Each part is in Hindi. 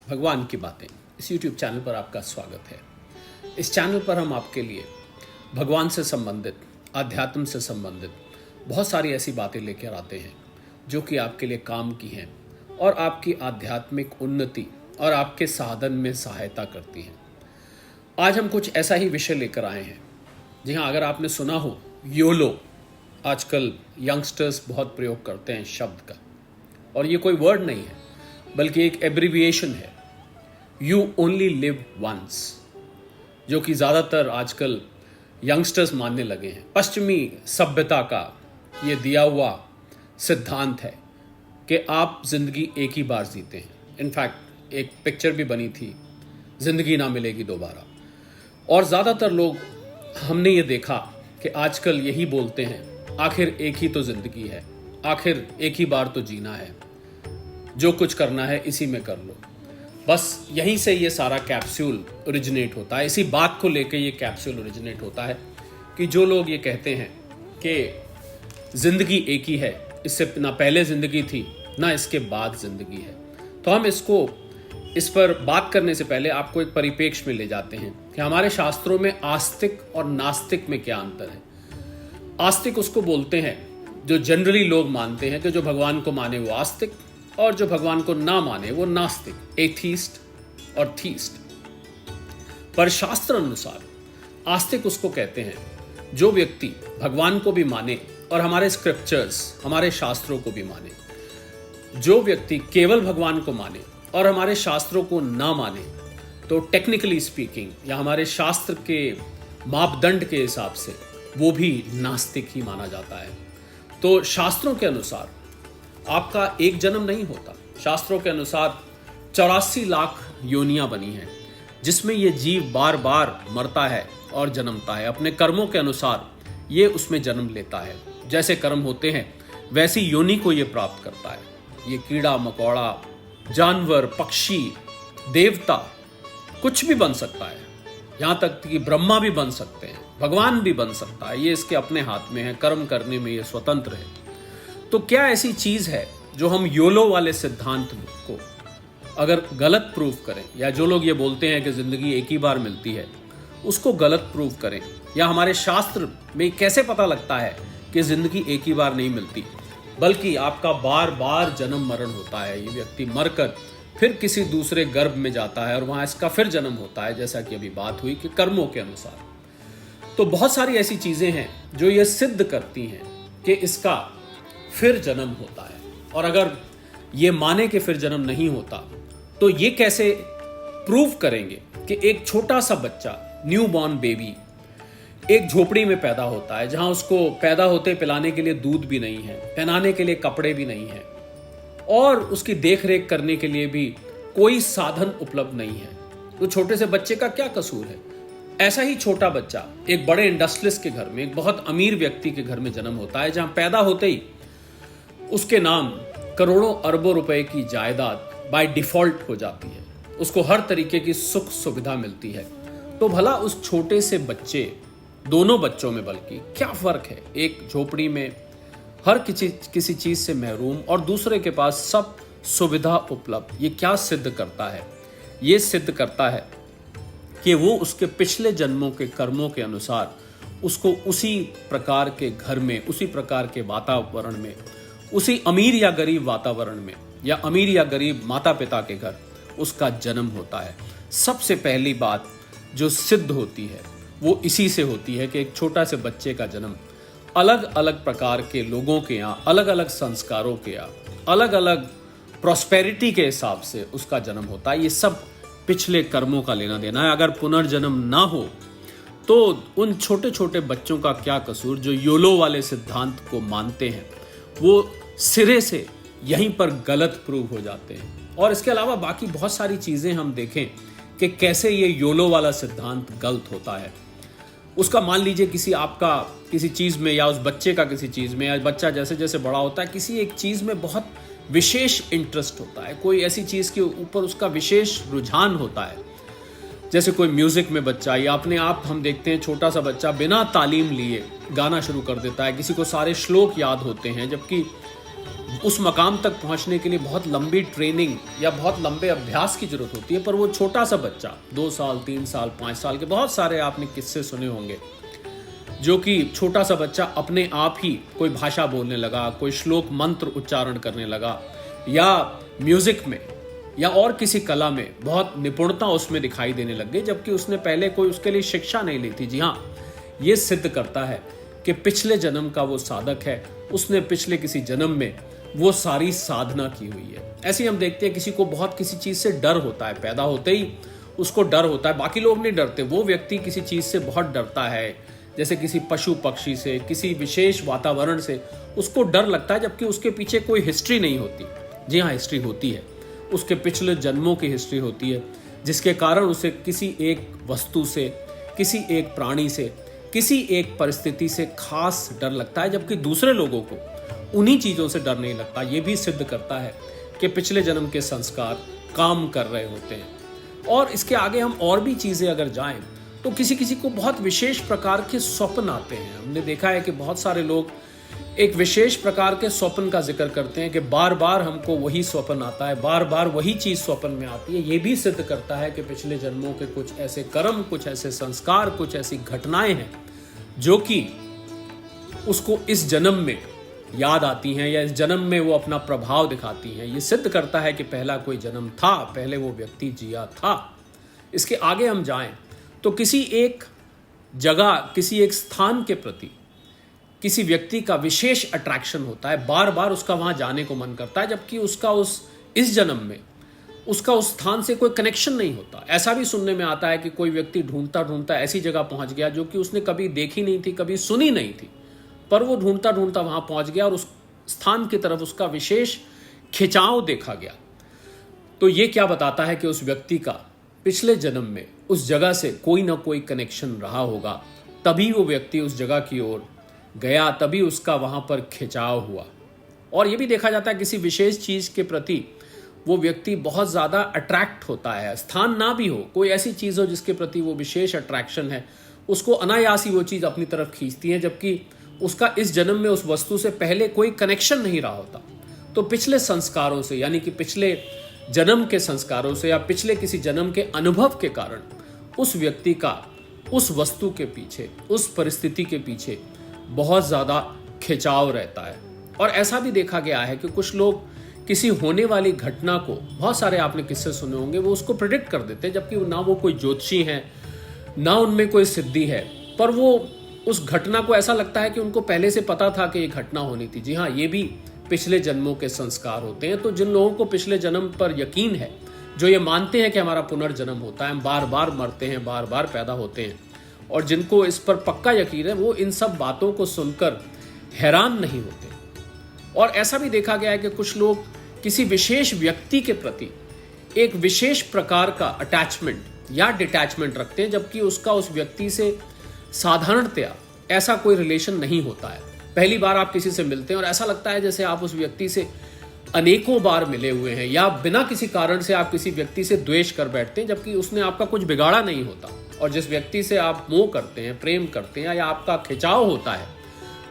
भगवान की बातें इस YouTube चैनल पर आपका स्वागत है। इस चैनल पर हम आपके लिए भगवान से संबंधित, आध्यात्म से संबंधित बहुत सारी ऐसी बातें लेकर आते हैं जो कि आपके लिए काम की हैं और आपकी आध्यात्मिक उन्नति और आपके साधन में सहायता करती हैं। आज हम कुछ ऐसा ही विषय लेकर आए हैं। जी हाँ, अगर आपने सुना हो योलो, आजकल यंगस्टर्स बहुत प्रयोग करते हैं शब्द का, और ये कोई वर्ड नहीं है बल्कि एक एब्रिविएशन है, यू ओनली लिव वंस, जो कि ज़्यादातर आजकल यंगस्टर्स मानने लगे हैं। पश्चिमी सभ्यता का ये दिया हुआ सिद्धांत है कि आप ज़िंदगी एक ही बार जीते हैं। इनफैक्ट एक पिक्चर भी बनी थी, ज़िंदगी ना मिलेगी दोबारा। और ज़्यादातर लोग, हमने ये देखा कि आजकल यही बोलते हैं, आखिर एक ही तो ज़िंदगी है, आखिर एक ही बार तो जीना है, जो कुछ करना है इसी में कर लो। बस यहीं से ये सारा कैप्सूल ओरिजिनेट होता है। इसी बात को लेकर ये कैप्सूल ओरिजिनेट होता है कि जो लोग ये कहते हैं कि ज़िंदगी एक ही है, इससे ना पहले ज़िंदगी थी ना इसके बाद ज़िंदगी है। तो हम इस पर बात करने से पहले आपको एक परिप्रेक्ष्य में ले जाते हैं कि हमारे शास्त्रों में आस्तिक और नास्तिक में क्या अंतर है। आस्तिक उसको बोलते हैं जो जनरली लोग मानते हैं कि जो भगवान को माने वो आस्तिक और जो भगवान को ना माने वो नास्तिक, एथीस्ट और थीस्ट। पर शास्त्र अनुसार आस्तिक उसको कहते हैं जो व्यक्ति भगवान को भी माने और हमारे स्क्रिप्चर्स, हमारे शास्त्रों को भी माने। जो व्यक्ति केवल भगवान को माने और हमारे शास्त्रों को ना माने, तो टेक्निकली स्पीकिंग या हमारे शास्त्र के मापदंड के हिसाब से वो भी नास्तिक ही माना जाता है। तो शास्त्रों के अनुसार आपका एक जन्म नहीं होता। शास्त्रों के अनुसार 84 लाख योनियां बनी हैं, जिसमें ये जीव बार बार मरता है और जन्मता है। अपने कर्मों के अनुसार ये उसमें जन्म लेता है। जैसे कर्म होते हैं वैसी योनि को ये प्राप्त करता है। ये कीड़ा मकोड़ा, जानवर, पक्षी, देवता, कुछ भी बन सकता है। यहाँ तक कि ब्रह्मा भी बन सकते हैं, भगवान भी बन सकता है। ये इसके अपने हाथ में है, कर्म करने में ये स्वतंत्र है। तो क्या ऐसी चीज़ है जो हम योलो वाले सिद्धांत को अगर गलत प्रूव करें, या जो लोग ये बोलते हैं कि ज़िंदगी एक ही बार मिलती है उसको गलत प्रूव करें, या हमारे शास्त्र में कैसे पता लगता है कि ज़िंदगी एक ही बार नहीं मिलती बल्कि आपका बार बार जन्म मरण होता है। ये व्यक्ति मरकर फिर किसी दूसरे गर्भ में जाता है और वहाँ इसका फिर जन्म होता है, जैसा कि अभी बात हुई कि कर्मों के अनुसार। तो बहुत सारी ऐसी चीज़ें हैं जो ये सिद्ध करती हैं कि इसका फिर जन्म होता है। और अगर ये माने कि फिर जन्म नहीं होता, तो ये कैसे प्रूव करेंगे कि एक छोटा सा बच्चा, न्यू बॉर्न बेबी, एक झोपड़ी में पैदा होता है जहां उसको पैदा होते पिलाने के लिए दूध भी नहीं है, पहनाने के लिए कपड़े भी नहीं है और उसकी देख रेख करने के लिए भी कोई साधन उपलब्ध नहीं है। तो छोटे से बच्चे का क्या कसूर है? ऐसा ही छोटा बच्चा एक बड़े इंडस्ट्रियलिस्ट के घर में, एक बहुत अमीर व्यक्ति के घर में जन्म होता है, जहां पैदा होते ही उसके नाम करोड़ों अरबों रुपए की जायदाद बाय डिफॉल्ट हो जाती है। उसको हर तरीके की सुख सुविधा मिलती है। तो भला उस छोटे से बच्चे, दोनों बच्चों में बल्कि क्या फर्क है? एक झोपड़ी में हर किसी चीज से महरूम और दूसरे के पास सब सुविधा उपलब्ध। ये क्या सिद्ध करता है? ये सिद्ध करता है कि वो उसके पिछले जन्मों के कर्मों के अनुसार उसको उसी प्रकार के घर में, उसी प्रकार के वातावरण में, उसी अमीर या गरीब वातावरण में, या अमीर या गरीब माता पिता के घर उसका जन्म होता है। सबसे पहली बात जो सिद्ध होती है वो इसी से होती है कि एक छोटा से बच्चे का जन्म अलग अलग प्रकार के लोगों के यहाँ, अलग अलग संस्कारों के यहाँ, अलग अलग प्रॉस्पेरिटी के हिसाब से उसका जन्म होता है। ये सब पिछले कर्मों का लेना देना है। अगर पुनर्जन्म ना हो तो उन छोटे छोटे बच्चों का क्या कसूर जो योलो वाले सिद्धांत को मानते हैं, वो सिरे से यहीं पर गलत प्रूव हो जाते हैं। और इसके अलावा बाकी बहुत सारी चीज़ें हम देखें कि कैसे ये योलो वाला सिद्धांत गलत होता है। उसका मान लीजिए किसी चीज़ में, या उस बच्चे का किसी चीज़ में, या बच्चा जैसे जैसे बड़ा होता है किसी एक चीज़ में बहुत विशेष इंटरेस्ट होता है, कोई ऐसी चीज़ के ऊपर उसका विशेष रुझान होता है। जैसे कोई म्यूज़िक में बच्चा, या अपने आप हम देखते हैं छोटा सा बच्चा बिना तालीम लिए गाना शुरू कर देता है, किसी को सारे श्लोक याद होते हैं, जबकि उस मकाम तक पहुंचने के लिए बहुत लंबी ट्रेनिंग या बहुत लंबे अभ्यास की जरूरत होती है। पर वो छोटा सा बच्चा 2 साल 3 साल 5 साल के, बहुत सारे आपने किस्से सुने होंगे, जो कि छोटा सा बच्चा अपने आप ही कोई भाषा बोलने लगा, कोई श्लोक मंत्र उच्चारण करने लगा, या म्यूजिक में या और किसी कला में बहुत निपुणता उसमें दिखाई देने लग गई, जबकि उसने पहले कोई उसके लिए शिक्षा नहीं ली थी। जी हाँ, ये सिद्ध करता है कि पिछले जन्म का वो साधक है, उसने पिछले किसी जन्म में वो सारी साधना की हुई है। ऐसे ही हम देखते हैं किसी को बहुत किसी चीज से डर होता है, पैदा होते ही उसको डर होता है, बाकी लोग नहीं डरते, वो व्यक्ति किसी चीज से बहुत डरता है, जैसे किसी पशु पक्षी से, किसी विशेष वातावरण से उसको डर लगता है, जबकि उसके पीछे कोई हिस्ट्री नहीं होती। जी हाँ, हिस्ट्री होती है, उसके पिछले जन्मों की हिस्ट्री होती है, जिसके कारण उसे किसी एक वस्तु से, किसी एक प्राणी से, किसी एक परिस्थिति से खास डर लगता है, जबकि दूसरे लोगों को उन्हीं चीज़ों से डर नहीं लगता। ये भी सिद्ध करता है कि पिछले जन्म के संस्कार काम कर रहे होते हैं। और इसके आगे हम और भी चीज़ें अगर जाएं तो किसी किसी को बहुत विशेष प्रकार के स्वप्न आते हैं। हमने देखा है कि बहुत सारे लोग एक विशेष प्रकार के स्वप्न का जिक्र करते हैं कि बार बार हमको वही स्वप्न आता है, बार बार वही चीज़ स्वप्न में आती है। ये भी सिद्ध करता है कि पिछले जन्मों के कुछ ऐसे कर्म, कुछ ऐसे संस्कार, कुछ ऐसी घटनाएं हैं जो कि उसको इस जन्म में याद आती हैं या इस जन्म में वो अपना प्रभाव दिखाती हैं। ये सिद्ध करता है कि पहला कोई जन्म था, पहले वो व्यक्ति जिया था। इसके आगे हम जाएं तो किसी एक जगह, किसी एक स्थान के प्रति किसी व्यक्ति का विशेष अट्रैक्शन होता है, बार बार उसका वहां जाने को मन करता है, जबकि उसका इस जन्म में उसका उस स्थान से कोई कनेक्शन नहीं होता। ऐसा भी सुनने में आता है कि कोई व्यक्ति ढूंढता ढूंढता ऐसी जगह पहुंच गया जो कि उसने कभी देखी नहीं थी, कभी सुनी नहीं थी, पर वो ढूंढता ढूंढता वहां पहुंच गया और उस स्थान की तरफ उसका विशेष खिंचाव देखा गया। तो ये क्या बताता है कि उस व्यक्ति का पिछले जन्म में उस जगह से कोई ना कोई कनेक्शन रहा होगा, तभी वो व्यक्ति उस जगह की ओर गया, तभी उसका वहां पर खिंचाव हुआ। और ये भी देखा जाता है किसी विशेष चीज के प्रति वो व्यक्ति बहुत ज्यादा अट्रैक्ट होता है। स्थान ना भी हो, कोई ऐसी चीज हो जिसके प्रति वो विशेष अट्रैक्शन है, उसको अनायास ही वो चीज अपनी तरफ खींचती है, जबकि उसका इस जन्म में उस वस्तु से पहले कोई कनेक्शन नहीं रहा होता। तो पिछले संस्कारों से, यानी कि पिछले जन्म के संस्कारों से या पिछले किसी जन्म के अनुभव के कारण उस व्यक्ति का उस वस्तु के पीछे, उस परिस्थिति के पीछे बहुत ज़्यादा खिंचाव रहता है। और ऐसा भी देखा गया है कि कुछ लोग किसी होने वाली घटना को, बहुत सारे आपने किस्से सुने होंगे, वो उसको प्रिडिक्ट कर देते हैं, जबकि ना वो कोई ज्योतिषी हैं, ना उनमें कोई सिद्धि है, पर वो उस घटना को ऐसा लगता है कि उनको पहले से पता था कि ये घटना होनी थी। जी हाँ, ये भी पिछले जन्मों के संस्कार होते हैं। तो जिन लोगों को पिछले जन्म पर यकीन है, जो ये मानते हैं कि हमारा पुनर्जन्म होता है, हम बार बार मरते हैं, बार बार पैदा होते हैं, और जिनको इस पर पक्का यकीन है, वो इन सब बातों को सुनकर हैरान नहीं होते। और ऐसा भी देखा गया है कि कुछ लोग किसी विशेष व्यक्ति के प्रति एक विशेष प्रकार का अटैचमेंट या डिटैचमेंट रखते हैं, जबकि उसका उस व्यक्ति से साधारणतया ऐसा कोई रिलेशन नहीं होता है। पहली बार आप किसी से मिलते हैं और ऐसा लगता है जैसे आप उस व्यक्ति से अनेकों बार मिले हुए हैं, या बिना किसी कारण से आप किसी व्यक्ति से द्वेष कर बैठते हैं, जबकि उसने आपका कुछ बिगाड़ा नहीं होता। और जिस व्यक्ति से आप मोह करते हैं, प्रेम करते हैं, या आपका खिंचाव होता है,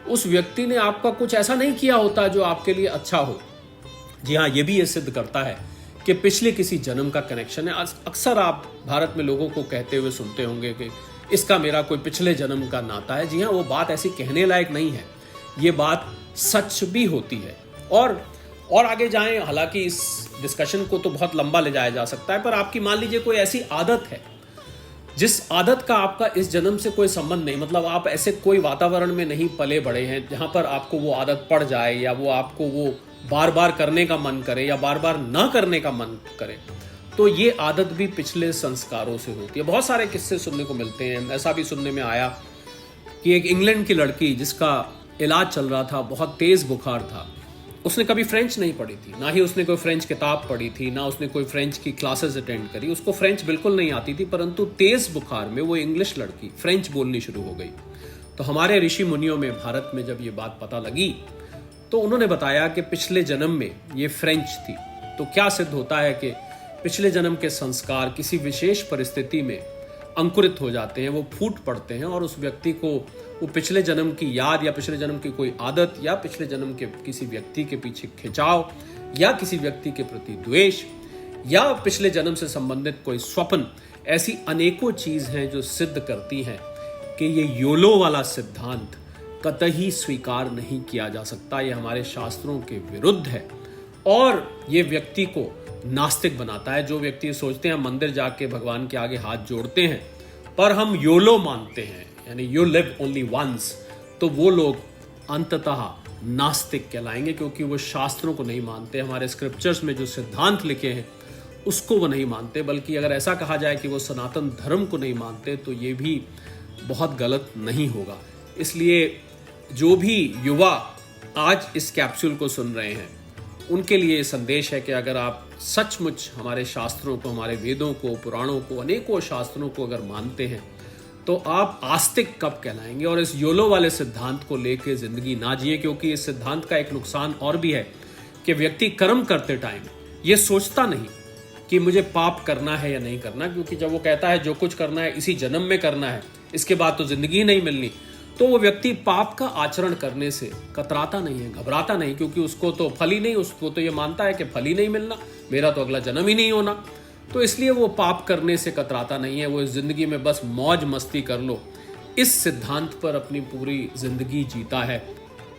उस व्यक्ति ने आपका कुछ ऐसा नहीं किया होता जो आपके लिए अच्छा हो। जी हाँ, ये भी ये सिद्ध करता है कि पिछले किसी जन्म का कनेक्शन है। अक्सर आप भारत में लोगों को कहते हुए सुनते होंगे कि इसका मेरा कोई पिछले जन्म का नाता है। जी हाँ, वो बात ऐसी कहने लायक नहीं है, ये बात सच भी होती है। और आगे जाएं, हालांकि इस डिस्कशन को तो बहुत लंबा ले जाया जा सकता है, पर आपकी मान लीजिए कोई ऐसी आदत है जिस आदत का आपका इस जन्म से कोई संबंध नहीं, मतलब आप ऐसे कोई वातावरण में नहीं पले बड़े हैं जहां पर आपको वो आदत पड़ जाए, या वो आपको वो बार बार करने का मन करे या बार बार ना करने का मन करे, तो ये आदत भी पिछले संस्कारों से होती है। बहुत सारे किस्से सुनने को मिलते हैं। ऐसा भी सुनने में आया कि एक इंग्लैंड की लड़की जिसका इलाज चल रहा था, बहुत तेज बुखार था, उसने कभी फ्रेंच नहीं पढ़ी थी, ना ही उसने कोई फ्रेंच किताब पढ़ी थी, ना उसने कोई फ्रेंच की क्लासेस अटेंड करी, उसको फ्रेंच बिल्कुल नहीं आती थी, परंतु तेज बुखार में वो इंग्लिश लड़की फ्रेंच बोलनी शुरू हो गई। तो हमारे ऋषि मुनियों में भारत में जब ये बात पता लगी तो उन्होंने बताया कि पिछले जन्म में ये फ्रेंच थी। तो क्या सिद्ध होता है कि पिछले जन्म के संस्कार किसी विशेष परिस्थिति में अंकुरित हो जाते हैं, वो फूट पड़ते हैं और उस व्यक्ति को वो पिछले जन्म की याद या पिछले जन्म की कोई आदत या पिछले जन्म के किसी व्यक्ति के पीछे खिंचाव या किसी व्यक्ति के प्रति द्वेष या पिछले जन्म से संबंधित कोई स्वप्न, ऐसी अनेकों चीज हैं जो सिद्ध करती हैं कि ये योलो वाला सिद्धांत कतई स्वीकार नहीं किया जा सकता। ये हमारे शास्त्रों के विरुद्ध है और ये व्यक्ति को नास्तिक बनाता है। जो व्यक्ति सोचते हैं मंदिर जाके भगवान के आगे हाथ जोड़ते हैं पर हम योलो मानते हैं, यानी यू लिव ओनली वंस, तो वो लोग अंततः नास्तिक कहलाएंगे, क्योंकि वो शास्त्रों को नहीं मानते, हमारे स्क्रिप्चर्स में जो सिद्धांत लिखे हैं उसको वो नहीं मानते। बल्कि अगर ऐसा कहा जाए कि वो सनातन धर्म को नहीं मानते तो ये भी बहुत गलत नहीं होगा। इसलिए जो भी युवा आज इस कैप्सूल को सुन रहे हैं उनके लिए संदेश है कि अगर आप सचमुच हमारे शास्त्रों को, हमारे वेदों को, पुराणों को, अनेकों शास्त्रों को अगर मानते हैं तो आप आस्तिक कब कहलाएंगे। और इस योलो वाले सिद्धांत को लेकर जिंदगी ना जिए, क्योंकि इस सिद्धांत का एक नुकसान और भी है कि व्यक्ति कर्म करते टाइम ये सोचता नहीं कि मुझे पाप करना है या नहीं करना, क्योंकि जब वो कहता है जो कुछ करना है इसी जन्म में करना है, इसके बाद तो जिंदगी ही नहीं मिलनी, तो वो व्यक्ति पाप का आचरण करने से कतराता नहीं है, घबराता नहीं, क्योंकि उसको तो फल ही नहीं, उसको तो ये मानता है कि फल ही नहीं मिलना, मेरा तो अगला जन्म ही नहीं होना। तो इसलिए वो पाप करने से कतराता नहीं है। वो इस जिंदगी में बस मौज मस्ती कर लो, इस सिद्धांत पर अपनी पूरी जिंदगी जीता है।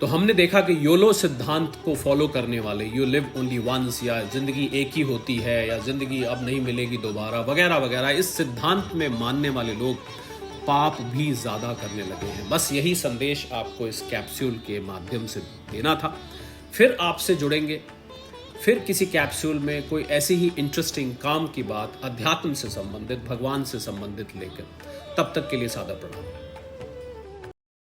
तो हमने देखा कि योलो सिद्धांत को फॉलो करने वाले, यू लिव ओनली वंस, या जिंदगी एक ही होती है, या जिंदगी अब नहीं मिलेगी दोबारा, वगैरह वगैरह, इस सिद्धांत में मानने वाले लोग पाप भी ज्यादा करने लगे हैं। बस यही संदेश आपको इस कैप्सूल के माध्यम से देना था। फिर आपसे जुड़ेंगे, फिर किसी कैप्सूल में कोई ऐसी ही इंटरेस्टिंग काम की बात अध्यात्म से संबंधित, भगवान से संबंधित लेकर। तब तक के लिए सादर प्रणाम।